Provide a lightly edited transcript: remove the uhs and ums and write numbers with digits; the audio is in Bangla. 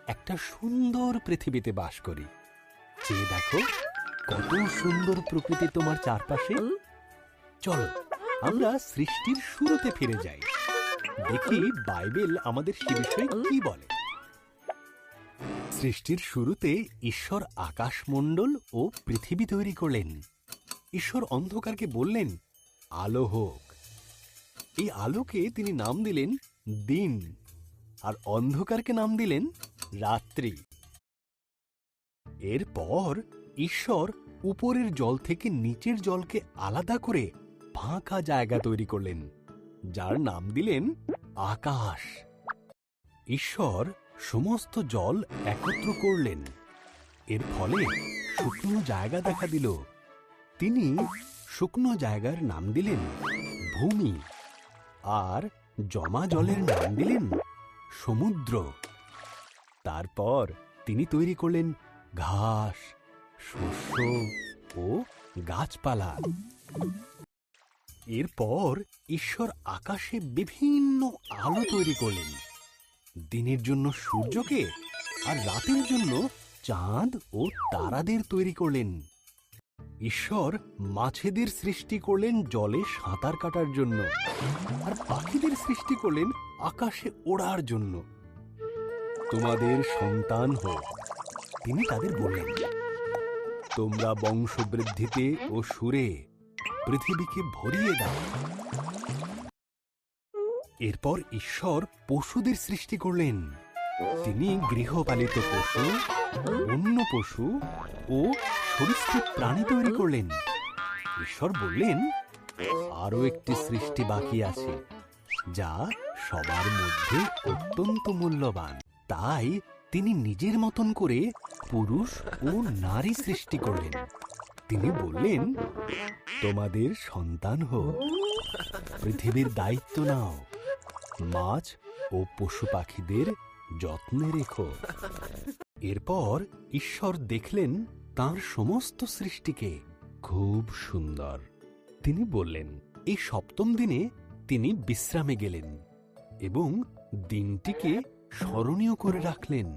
একটা সুন্দর পৃথিবীতে বাস করি। চেয়ে দেখো কত সুন্দর প্রকৃতি তোমার চারপাশে। চলো আমরা সৃষ্টির শুরুতে ফিরে যাই, দেখি বাইবেল আমাদের সে বিষয়ে কি বলে। সৃষ্টির শুরুতে ঈশ্বর আকাশমণ্ডল ও পৃথিবী তৈরি করলেন। ঈশ্বর অন্ধকারকে বললেন, আলো হোক। এই আলোকে তিনি নাম দিলেন দিন, আর অন্ধকারকে নাম দিলেন রাত্রি। এরপর ঈশ্বর উপরের জল থেকে নিচের জলকে আলাদা করে ফাঁকা জায়গা তৈরি করলেন, যার নাম দিলেন আকাশ। ঈশ্বর সমস্ত জল একত্র করলেন, এর ফলে শুকনো জায়গা দেখা দিল। তিনি শুকনো জায়গার নাম দিলেন ভূমি, আর জমা জলের নাম দিলেন সমুদ্র। তারপর তিনি তৈরি করলেন ঘাস, শস্য ও গাছপালা। এরপর ঈশ্বর আকাশে বিভিন্ন আলো তৈরি করলেন, দিনের জন্য সূর্যকে আর রাতের জন্য চাঁদ ও তারাদের তৈরি করলেন। ঈশ্বর মাছেদের সৃষ্টি করলেন জলে সাঁতার কাটার জন্য, আর পাখিদের সৃষ্টি করলেন আকাশে ওড়ার জন্য। তোমাদের সন্তান হোক, তিনি তাদের বললেন, তোমরা বংশবৃদ্ধিতে ও সুরে পৃথিবীকে ভরিয়ে দাও। এরপর ঈশ্বর পশুদের সৃষ্টি করলেন। তিনি গৃহপালিত পশু, অন্য পশু ও সরীসৃপ প্রাণী তৈরি করলেন। ঈশ্বর বললেন, আরো একটি সৃষ্টি বাকি আছে, যা সবার মধ্যে অত্যন্ত মূল্যবান। তাই তিনি নিজের মতন করে পুরুষ ও নারী সৃষ্টি করলেন। তিনি বললেন, তোমাদের সন্তান হোক, পৃথিবীর দায়িত্ব নাও, মাছ ও পশু পাখিদের যত্নে রেখো। এরপর ঈশ্বর দেখলেন তাঁর সমস্ত সৃষ্টিকে খুব সুন্দর। তিনি বললেন, এই সপ্তম দিনে তিনি বিশ্রামে গেলেন এবং দিনটিকে স্মরণীয় করে রাখলেন।